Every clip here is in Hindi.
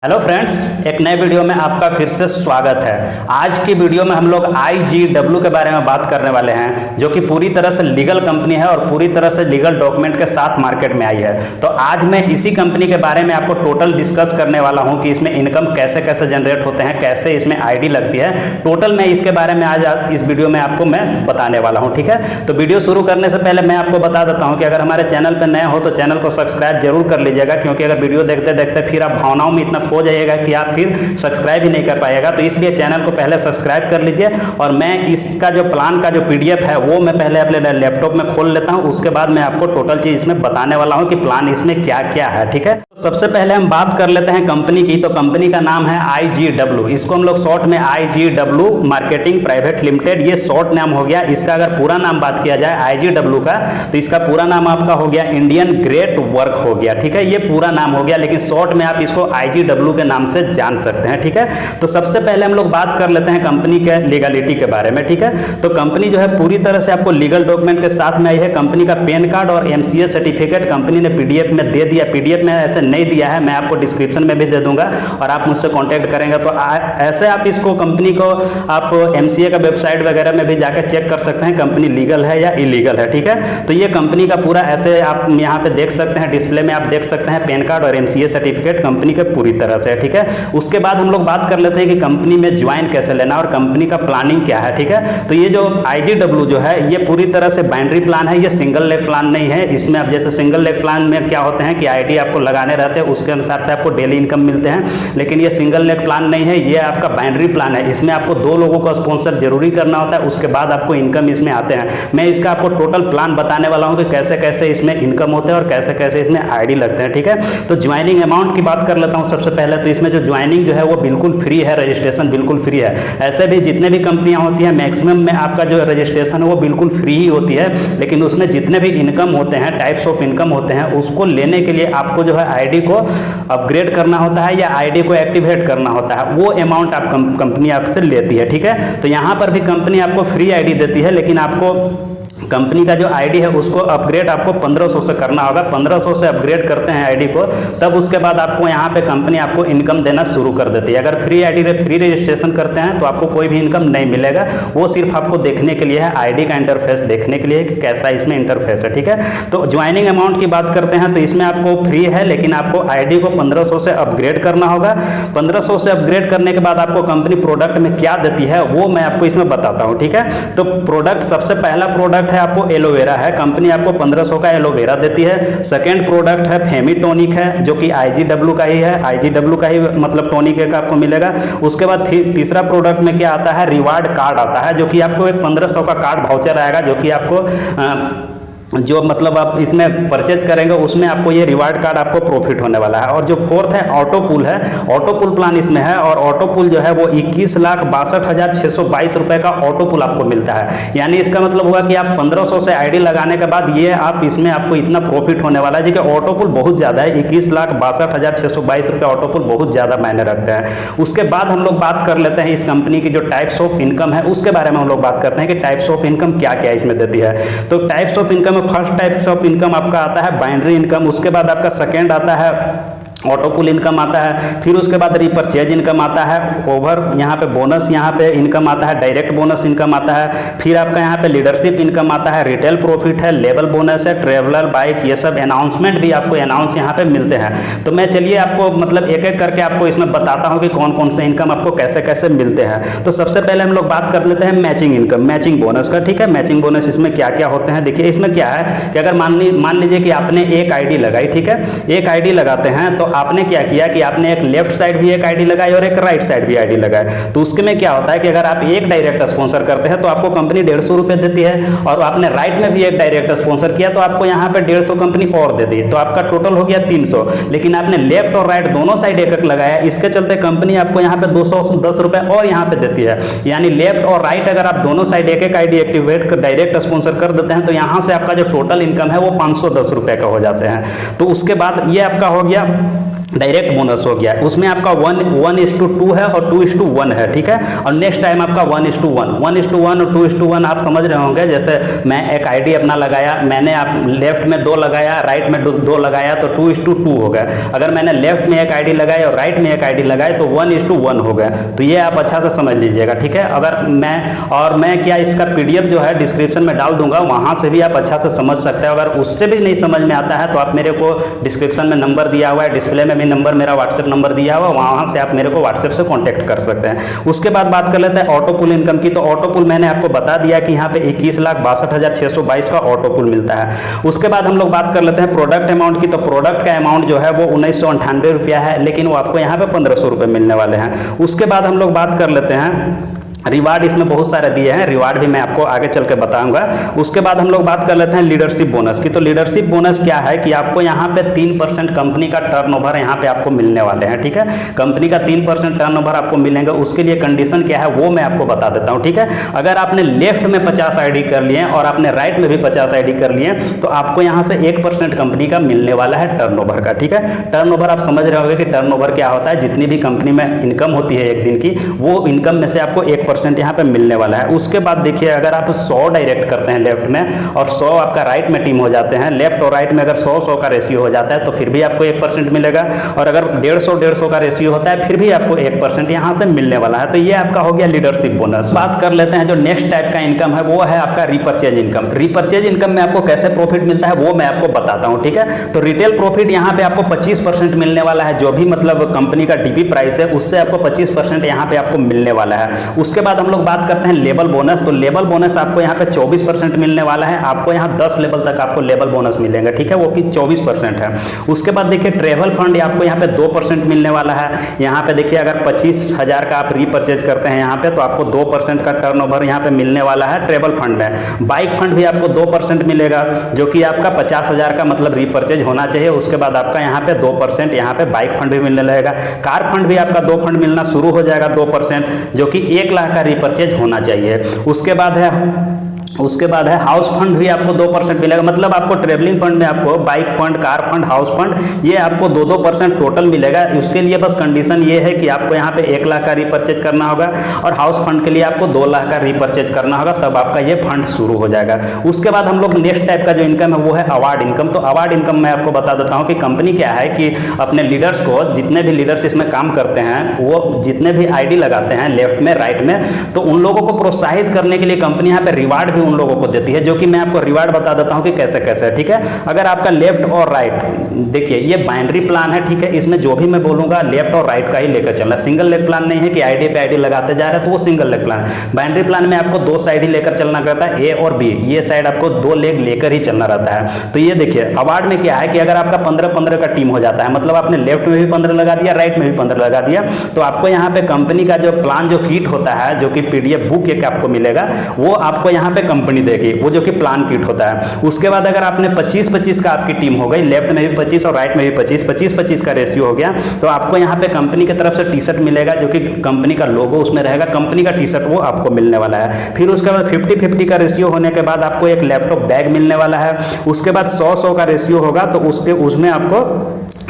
हेलो फ्रेंड्स, एक नए वीडियो में आपका फिर से स्वागत है। आज की वीडियो में हम लोग IGW के बारे में बात करने वाले हैं, जो कि पूरी तरह से लीगल कंपनी है और पूरी तरह से लीगल डॉक्यूमेंट के साथ मार्केट में आई है। तो आज मैं इसी कंपनी के बारे में आपको टोटल डिस्कस करने वाला हूं कि इसमें इनकम कैसे कैसे जनरेट होते हैं, कैसे इसमें ID लगती है। टोटल मैं इसके बारे में आज इस वीडियो में आपको मैं बताने वाला हूँ। ठीक है, तो वीडियो शुरू करने से पहले मैं आपको बता देता हूँ कि अगर हमारे चैनल पर नए हो तो चैनल को सब्सक्राइब जरूर कर लीजिएगा, क्योंकि अगर वीडियो देखते देखते फिर आप भावनाओं में इतना खो जाइएगा कि आप फिर सब्सक्राइब ही नहीं कर पाएगा। तो इसलिए चैनल को पहले सब्सक्राइब कर लीजिए। और मैं इसका जो प्लान का जो PDF है वो मैं पहले अपने लैपटॉप में खोल लेता हूं, उसके बाद मैं आपको टोटल चीज इसमें बताने वाला हूं कि प्लान इसमें क्या क्या है। ठीक है, तो सबसे पहले हम बात कर लेते हैं कंपनी की। तो कंपनी का नाम है IGW, इसको हम लोग शॉर्ट में IGW मार्केटिंग प्राइवेट लिमिटेड, ये शॉर्ट नाम हो गया। इसका अगर पूरा नाम बात किया जाए IGW का, तो इसका पूरा नाम आपका हो गया इंडियन ग्रेट वर्क हो गया। ठीक है, ये पूरा नाम हो गया, लेकिन शॉर्ट में आप इसको IGW के नाम से जान सकते हैं। ठीक है, तो सबसे पहले हम लोग बात कर लेते हैं कंपनी के लीगलिटी के बारे में। ठीक है, तो कंपनी जो है पूरी तरह से आपको लीगल डॉक्यूमेंट के साथ में आई है। कंपनी का पैन कार्ड और MCA सर्टिफिकेट कंपनी ने PDF में दे दिया। PDF में ऐसे नहीं दिया है, मैं आपको डिस्क्रिप्शन में भी दे दूंगा और आप मुझसे कॉन्टैक्ट करेंगे तो ऐसे आप इसको कंपनी को आप MCA का वेबसाइट वगैरह में भी जाकर चेक कर सकते हैं कंपनी लीगल है या इलीगल है। ठीक है, तो ये कंपनी का पूरा ऐसे आप यहाँ पे देख सकते हैं, डिस्प्ले में आप देख सकते हैं पैन कार्ड और MCA सर्टिफिकेट कंपनी के पूरी तरह से। ठीक है, उसके बाद हम लोग बात कर लेते हैं कि कंपनी में ज्वाइन कैसे लेना और कंपनी का प्लानिंग क्या है। ठीक है, तो ये जो IGW जो है ये पूरी तरह से बाइनरी प्लान है, ये सिंगल लेग प्लान नहीं है। इसमें आप जैसे सिंगल लेग प्लान में क्या होते हैं कि ID आपको लगाने रहते हैं, उसके अनुसार से आपको डेली इनकम मिलते हैं, लेकिन ये सिंगल लेग प्लान नहीं है, ये आपका बाइनरी प्लान है। इसमें आपको 2 लोगों को स्पॉन्सर जरूरी करना होता है, उसके बाद आपको इनकम इसमें आते हैं। मैं इसका आपको टोटल प्लान बताने वाला हूँ कि कैसे कैसे इसमें इनकम होते हैं और कैसे कैसे इसमें ID लगते हैं। ठीक है, तो ज्वाइनिंग अमाउंट की बात कर लेता हूँ सबसे पहले। तो इसमें जो ज्वाइनिंग जो है वो बिल्कुल फ्री है, रजिस्ट्रेशन बिल्कुल फ्री है। ऐसे भी जितने भी कंपनियां होती हैं मैक्सिमम में आपका जो रजिस्ट्रेशन है वो बिल्कुल फ्री ही होती है, लेकिन उसमें जितने भी इनकम होते हैं, टाइप्स ऑफ इनकम होते हैं, उसको लेने के लिए आपको जो है ID को अपग्रेड करना होता है या ID को एक्टिवेट करना होता है। वो अमाउंट आप कंपनी आपसे लेती है। ठीक है, तो यहाँ पर भी कंपनी आपको फ्री ID देती है, लेकिन आपको कंपनी का जो ID है उसको अपग्रेड आपको 1500 से करना होगा। 1500 से अपग्रेड करते हैं ID को, तब उसके बाद आपको यहाँ पे कंपनी आपको इनकम देना शुरू कर देती है। अगर फ्री रजिस्ट्रेशन करते हैं तो आपको कोई भी इनकम नहीं मिलेगा, वो सिर्फ आपको देखने के लिए है, ID का इंटरफेस देखने के लिए कि कैसा इसमें इंटरफेस है। ठीक है, तो ज्वाइनिंग अमाउंट की बात करते हैं तो इसमें आपको फ्री है, लेकिन आपको ID को 1500 से अपग्रेड करना होगा। 1500 से अपग्रेड करने के बाद आपको कंपनी प्रोडक्ट में क्या देती है वो मैं आपको इसमें बताता हूँ। ठीक है, तो प्रोडक्ट सबसे पहला प्रोडक्ट है आपको एलोवेरा है। कंपनी आपको 1500 का एलोवेरा देती है। सेकेंड प्रोडक्ट है फेमिटोनिक है, जो कि IGW का ही है, IGW का ही मतलब टॉनिक का आपको मिलेगा। उसके बाद तीसरा प्रोडक्ट में क्या आता है, रिवार्ड कार्ड आता है, जो कि आपको एक 1500 का कार्ड वाउचर आएगा, जो कि आपको जो मतलब आप इसमें परचेज करेंगे उसमें आपको ये रिवार्ड कार्ड आपको प्रॉफिट होने वाला है। और जो फोर्थ है ऑटो पुल है, ऑटो पुल प्लान इसमें है, और ऑटो पुल जो है वो 21,62,622 रुपए का ऑटो पुल आपको मिलता है। यानी इसका मतलब हुआ कि आप 1500 से ID लगाने के बाद ये आप इसमें आपको इतना प्रॉफिट होने वाला है जी कि ऑटो पुल बहुत ज़्यादा है। 21,62,622 रुपये ऑटो पुल बहुत ज़्यादा मायने रखते हैं। उसके बाद हम लोग बात कर लेते हैं इस कंपनी की जो टाइप्स ऑफ इनकम है उसके बारे में हम लोग बात करते हैं कि टाइप्स ऑफ इनकम क्या क्या इसमें देती है। तो types of income first types of income आपका आता है बाइनरी इनकम, उसके बाद आपका सेकेंड आता है ऑटो पुल इनकम आता है, फिर उसके बाद रिपर्चेज इनकम आता है, ओवर यहाँ पे बोनस यहाँ पे इनकम आता है, डायरेक्ट बोनस इनकम आता है, फिर आपका यहाँ पे लीडरशिप इनकम आता है, रिटेल प्रॉफिट है, लेवल बोनस है, ट्रेवलर बाइक, ये सब अनाउंसमेंट भी आपको अनाउंस यहाँ पे मिलते हैं। तो मैं चलिए आपको मतलब एक एक करके आपको इसमें बताता हूँ कि कौन कौन से इनकम आपको कैसे कैसे मिलते हैं। तो सबसे पहले हम लोग बात कर लेते हैं मैचिंग इनकम, मैचिंग बोनस का। ठीक है, मैचिंग बोनस इसमें क्या क्या होते हैं देखिए। इसमें क्या है कि अगर मान लीजिए कि आपने एक ID लगाई, ठीक है, एक ID लगाते हैं तो आपने क्या किया कि आपने एक लेफ्ट साइड भी एक ID लगाई और एक राइट साइड भी ID लगाई। तो उसके में क्या होता है कि अगर आप एक डायरेक्ट स्पॉन्सर करते हैं तो आपको कंपनी 150 रुपये देती है, और आपने राइट में भी एक डायरेक्ट स्पॉन्सर किया तो आपको यहाँ पे 150 कंपनी और दे दी, तो आपका टोटल हो गया 300। लेकिन आपने लेफ्ट और राइट दोनों साइड एक एक लगाया, इसके चलते कंपनी आपको यहाँ पे 210 रुपये और यहाँ पे देती है। यानी लेफ्ट और राइट अगर आप दोनों साइड एक एक ID एक्टिवेट कर डायरेक्ट स्पॉन्सर कर देते हैं तो यहाँ से आपका जो टोटल इनकम है वो 510 रुपये का हो जाते हैं। तो उसके बाद ये आपका हो गया डायरेक्ट बोनस हो गया, उसमें आपका 1:2 है और 2:1 है, ठीक है। और नेक्स्ट टाइम आपका 1:1 और 2:1 आप समझ रहे होंगे। जैसे मैं एक आईडी अपना लगाया, मैंने आप लेफ्ट में 2 लगाया, राइट में 2 लगाया तो 2:2 हो गया। अगर मैंने लेफ्ट में एक आईडी लगाई और राइट में एक आईडी लगाई तो 1:1 हो गया। तो ये आप अच्छा से समझ लीजिएगा, ठीक है। अगर मैं क्या इसका पीडीएफ जो है डिस्क्रिप्शन में डाल दूंगा, वहां से भी आप अच्छा से समझ सकते हैं। अगर उससे भी नहीं समझ में आता है तो आप मेरे को डिस्क्रिप्शन में नंबर दिया हुआ है, डिस्प्ले में नंबर, मेरा व्हाट्सएप नंबर दिया हुआ, वहां से आप मेरे को व्हाट्सएप से कांटेक्ट कर सकते हैं। उसके बाद बात कर लेते हैं ऑटो पुल इनकम की। तो ऑटो पुल मैंने आपको बता दिया कि यहाँ पे 21,62,622 का ऑटो पुल मिलता है। उसके बाद हम लोग बात कर लेते हैं प्रोडक्ट अमाउंट की। तो प्रोडक्ट का अमाउंट जो है वो 1998 रुपया है, लेकिन वो आपको यहाँ पे 1500 रुपये मिलने वाले हैं। उसके बाद हम लोग बात कर लेते हैं रिवार्ड, इसमें बहुत सारे दिए हैं, रिवार्ड भी मैं आपको आगे चल के बताऊंगा। उसके बाद हम लोग बात कर लेते हैं लीडरशिप बोनस की। तो लीडरशिप बोनस क्या है कि आपको यहाँ पे 3% कंपनी का टर्नओवर यहाँ पे आपको मिलने वाले हैं, ठीक है। कंपनी का 3% टर्नओवर आपको मिलेंगे। उसके लिए कंडीशन क्या है वो मैं आपको बता देता हूँ, ठीक है। अगर आपने लेफ्ट में 50 आईडी कर लिए और आपने राइट में भी 50 आईडी कर लिए तो आपको यहाँ से 1% कंपनी का मिलने वाला है टर्नओवर का, ठीक है। टर्नओवर आप समझ रहे होंगे कि टर्नओवर क्या होता है। जितनी भी कंपनी में इनकम होती है एक दिन की, वो इनकम में से आपको 1% यहाँ पे मिलने वाला है। उसके बाद देखिए, अगर आप 100 डायरेक्ट करते हैं लेफ्ट में और 100 आपका राइट में टीम हो जाते हैं, लेफ्ट और राइट में अगर 100-100 का रेशियो हो जाता है तो फिर भी आपको 1% मिलेगा। और अगर 150-150 का रेशियो होता है फिर भी आपको 1% यहाँ से मिलने वाला है। तो ये आपका हो गया लीडरशिप बोनस। बात कर लेते हैं जो नेक्स्ट टाइप का इनकम है, वो है आपका रिपर्चेज इनकम। रिपर्चेज इनकम में आपको कैसे प्रॉफिट मिलता है वो मैं आपको बताता हूँ, ठीक है। तो रिटेल प्रॉफिट यहाँ पे आपको 25% मिलने वाला है। जो भी मतलब कंपनी का डीपी प्राइस है उससे आपको 25% यहाँ पे आपको मिलने वाला है। उसके बाद हम लोग बात करते हैं लेवल बोनस। तो लेवल बोनस आपको यहाँ पे 24% मिलने वाला है। आपको यहाँ 10 लेवल तक आपको लेवल बोनस मिलेंगे, ठीक है, वो कि 24% है। उसके बाद देखिए ट्रेवल फंड आपको यहाँ पे 2% मिलने वाला है। यहाँ पे देखिए अगर 25,000 का आप रीपर्चेज करते हैं यहाँ पे तो आपको 2% का टर्नओवर यहाँ पे मिलने वाला है ट्रेवल फंड में। बाइक फंड भी आपको 2% मिलेगा, जो कि आपका 50,000 का मतलब रीपर्चेज होना चाहिए। उसके बाद आपका यहाँ पे 2% यहाँ पे बाइक फंड भी मिलने लगेगा। कार फंड भी आपका 2 फंड मिलना शुरू हो जाएगा 2%, जो कि 1 लाख का रीपर्चेज होना चाहिए। उसके बाद है हाउस फंड भी आपको 2% मिलेगा। मतलब आपको ट्रेवलिंग फंड में आपको bike fund, car fund, house fund ये आपको 2% टोटल मिलेगा। उसके लिए बस कंडीशन ये है कि आपको यहाँ पे 1 लाख का रीपर्चेज करना होगा और हाउस फंड के लिए आपको 2 लाख का रीपर्चेज करना होगा, तब आपका ये फंड शुरू हो जाएगा। उसके बाद हम लोग नेक्स्ट टाइप का जो इनकम है वो है अवार्ड इनकम। तो अवार्ड इनकम मैं आपको बता देता हूँ कि कंपनी क्या है कि अपने लीडर्स को, जितने भी लीडर्स इसमें काम करते हैं, वो जितने भी आईडी लगाते हैं लेफ्ट में राइट में, तो उन लोगों को प्रोत्साहित करने के लिए कंपनी यहाँ पे रिवार्ड भी उन लोगों को देती है, जो कि मैं आपको रिवार्ड बता देता हूं कि कैसे कैसे, ठीक है। अगर आपका लेफ्ट और राइट, देखिए ये बाइनरी प्लान है, ठीक है। इसमें जो भी मैं बोलूंगा लेफ्ट और राइट का ही लेकर चलना। सिंगल लेग प्लान नहीं है कि आईडी पे आईडी लगाते जा रहे हैं तो वो सिंगल लेग प्लान है। बाइनरी प्लान में आपको 2 साइड ही लेकर चलना रहता है, ए और बी। ये साइड आपको 2 लेग लेकर ही चलना रहता है। तो ये देखिए अवार्ड में क्या है कि अगर आपका 15-15 का टीम हो जाता है, मतलब आपने लेफ्ट में भी 15 लगा दिया, राइट में भी 15 लगा दिया, तो आपको यहाँ पे कंपनी का जो प्लान जो किट होता है, जो कि पीडीएफ बुक एक आपको मिलेगा, वो आपको यहाँ पे कंपनी देगी, वो जो कि प्लान किट होता है। उसके बाद अगर आपने 25-25 का आपकी टीम हो गई, लेफ्ट में भी 25 और राइट में भी 25-25 का रेशियो हो गया, तो आपको यहाँ पे कंपनी की तरफ से टी शर्ट मिलेगा, जो कि कंपनी का लोगो उसमें रहेगा, कंपनी का टी शर्ट वो आपको मिलने वाला है। फिर उसके बाद 50-50 का रेशियो होने के बाद आपको एक लैपटॉप बैग मिलने वाला है। उसके बाद 100-100 का रेशियो होगा तो उसमें आपको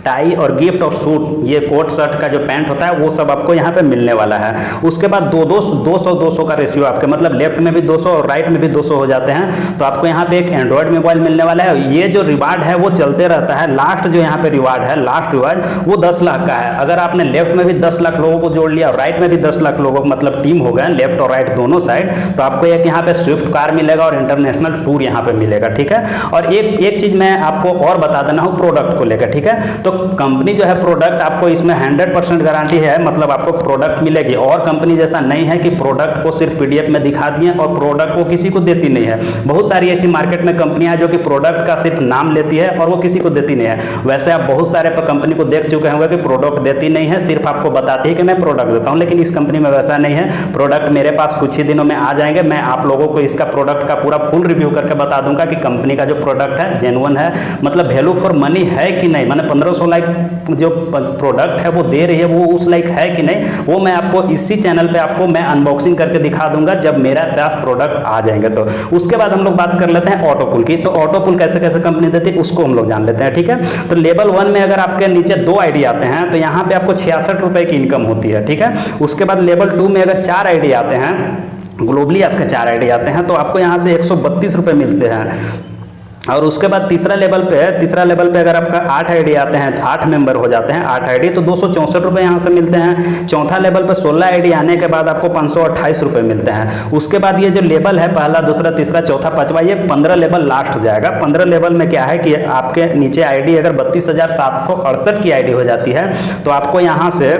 टाई और गिफ्ट और सूट, ये कोट शर्ट का जो पैंट होता है वो सब आपको यहाँ पे मिलने वाला है। उसके बाद 200 का रेशियो आपके, मतलब लेफ्ट में भी 200 और राइट में भी 200 हो जाते हैं, तो आपको यहाँ पे एक एंड्रॉयड मोबाइल मिलने वाला है। ये जो रिवार्ड है वो चलते रहता है। लास्ट जो यहाँ पे रिवार्ड है, लास्ट रिवार्ड वो 10 लाख का है। अगर आपने लेफ्ट में भी 10 लाख लोगों को जोड़ लिया और राइट में भी 10 लाख लोगों, मतलब टीम हो गए लेफ्ट और राइट दोनों साइड, तो आपको एक यहाँ पे स्विफ्ट कार मिलेगा और इंटरनेशनल टूर यहाँ पे मिलेगा, ठीक है। और एक चीज मैं आपको और बता देना हूँ प्रोडक्ट को लेकर, ठीक है। तो कंपनी जो है प्रोडक्ट आपको इसमें 100% गारंटी है, मतलब आपको प्रोडक्ट मिलेगी। और कंपनी जैसा नहीं है कि प्रोडक्ट को सिर्फ पीडीएफ में दिखा दिए और प्रोडक्ट को किसी को देती नहीं है। बहुत सारी ऐसी मार्केट में कंपनियां जो कि प्रोडक्ट का सिर्फ नाम लेती है और वो किसी को देती नहीं है। वैसे आप बहुत सारे कंपनी को देख चुके होंगे कि प्रोडक्ट देती नहीं है, सिर्फ आपको बताती है कि मैं प्रोडक्ट देता हूँ, लेकिन इस कंपनी में वैसा नहीं है। प्रोडक्ट मेरे पास कुछ ही दिनों में आ जाएंगे, मैं आप लोगों को इसका प्रोडक्ट का पूरा फुल रिव्यू करके बता दूंगा कि कंपनी का जो प्रोडक्ट है जेन्युइन है, मतलब वैल्यू फॉर मनी है कि नहीं। मैंने 1500 सो लाइक जो प्रोडक्ट है वो दे रही है वो उस लाइक है कि नहीं, वो मैं आपको इसी चैनल पे आपको मैं अनबॉक्सिंग करके दिखा दूंगा जब मेरा पास प्रोडक्ट आ जाएंगे। तो उसके बाद हम लोग बात कर लेते हैं ऑटोपुल की। तो ऑटोपुल कैसे कैसे कंपनी देती है उसको हम लोग जान लेते हैं, ठीक है। तो लेवल 1 में अगर आपके नीचे 2 आईडी आते हैं तो यहाँ पे आपको 66 रुपए की इनकम होती है, ठीक है। उसके बाद लेवल 2 में अगर 4 आईडी आते हैं, ग्लोबली आपके 4 आईडी आते हैं, तो आपको यहाँ से 132 रुपए मिलते हैं। और उसके बाद तीसरा लेवल पे अगर आपका 8 आईडी आते हैं, 8 मेंबर हो जाते हैं, 8 आईडी, तो 264 रुपये यहाँ से मिलते हैं। चौथा लेवल पे 16 आईडी आने के बाद आपको 528 रुपये मिलते हैं। उसके बाद ये जो लेवल है पहला, दूसरा, तीसरा, चौथा, पांचवा, ये 15 लेवल लास्ट जाएगा। 15 लेवल में क्या है कि आपके नीचे आईडी अगर 32,768 की आईडी हो जाती है तो आपको यहाँ से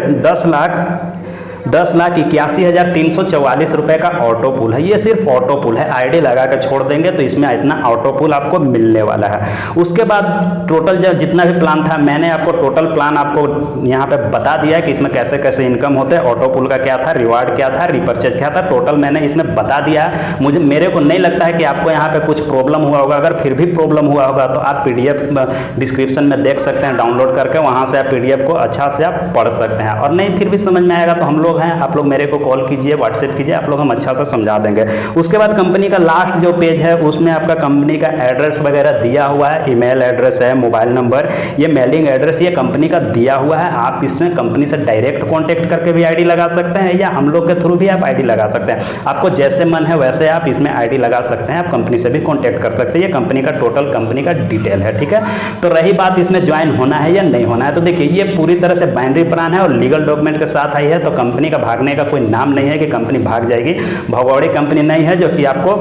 10,81,344 रुपए का ऑटो पुल है। ये सिर्फ ऑटो पुल है, आईडी लगा के छोड़ देंगे तो इसमें इतना ऑटो पुल आपको मिलने वाला है। उसके बाद टोटल जितना भी प्लान था मैंने आपको टोटल प्लान आपको यहाँ पे बता दिया है कि इसमें कैसे कैसे इनकम होते हैं, ऑटो पुल का क्या था, रिवार्ड क्या था, रिपर्चेज क्या था, टोटल मैंने इसमें बता दिया है। मेरे को नहीं लगता है कि आपको यहाँ पे कुछ प्रॉब्लम हुआ होगा। अगर फिर भी प्रॉब्लम हुआ होगा तो आप PDF डिस्क्रिप्शन में देख सकते हैं, डाउनलोड करके वहाँ से आप PDF को अच्छा से आप पढ़ सकते हैं। और नहीं फिर भी समझ में आएगा तो हम लोग हैं, आप लोग मेरे को कॉल कीजिए, व्हाट्सएप कीजिए, आप लोग हम अच्छा से समझा देंगे। उसके बाद कंपनी का लास्ट जो पेज है उसमें आपका कंपनी का एड्रेस वगैरह दिया हुआ है, ईमेल एड्रेस है, मोबाइल नंबर, ये मेलिंग एड्रेस ये कंपनी का दिया हुआ है। आप इसमें कंपनी से डायरेक्ट कॉन्टेक्ट करके भी आईडी लगा सकते हैं या हम लोग के थ्रू भी आप आईडी लगा सकते हैं। आपको जैसे मन है वैसे आप इसमें आईडी लगा सकते हैं, आप कंपनी से भी कॉन्टेक्ट कर सकते हैं। ये कंपनी का टोटल कंपनी का डिटेल है, ठीक है। तो रही बात इसमें ज्वाइन होना है या नहीं होना है, तो देखिए ये पूरी तरह से बाइनरी प्लान है और लीगल डॉक्यूमेंट के साथ आई है। तो कंपनी का भागने का कोई नाम नहीं है कि कंपनी भाग जाएगी। भगौड़ी कंपनी नहीं है जो कि आपको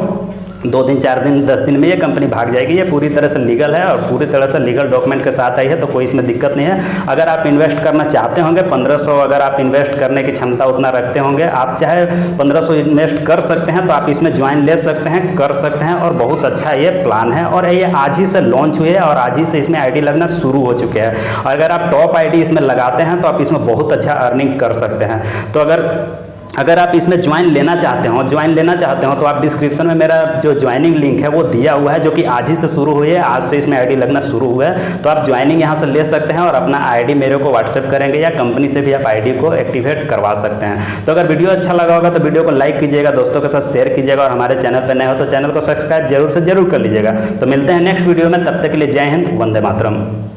2 दिन 4 दिन 10 दिन में ये कंपनी भाग जाएगी। ये पूरी तरह से लीगल है और पूरी तरह से लीगल डॉक्यूमेंट के साथ आई है, तो कोई इसमें दिक्कत नहीं है। अगर आप इन्वेस्ट करना चाहते होंगे 1500, अगर आप इन्वेस्ट करने की क्षमता उतना रखते होंगे, आप चाहे 1500 इन्वेस्ट कर सकते हैं तो आप इसमें ज्वाइन ले सकते हैं, कर सकते हैं। और बहुत अच्छा ये प्लान है और ये आज ही से लॉन्च हुई है और आज ही से इसमें आईडी लगना शुरू हो चुके हैं। और अगर आप टॉप आईडी इसमें लगाते हैं तो आप इसमें बहुत अच्छा अर्निंग कर सकते हैं। तो अगर आप इसमें ज्वाइन लेना चाहते हो तो आप डिस्क्रिप्शन में मेरा जो ज्वाइनिंग लिंक है वो दिया हुआ है, जो कि आज ही से शुरू हुई है, आज से इसमें आईडी लगना शुरू हुआ है। तो आप ज्वाइनिंग यहाँ से ले सकते हैं और अपना आईडी मेरे को व्हाट्सएप करेंगे या कंपनी से भी आप आईडी को एक्टिवेट करवा सकते हैं। तो अगर वीडियो अच्छा लगा होगा तो वीडियो को लाइक कीजिएगा, दोस्तों के साथ शेयर कीजिएगा और हमारे चैनल पर नए हो तो चैनल को सब्सक्राइब जरूर कर लीजिएगा। तो मिलते हैं नेक्स्ट वीडियो में, तब तक के लिए जय हिंद, वंदे मातरम।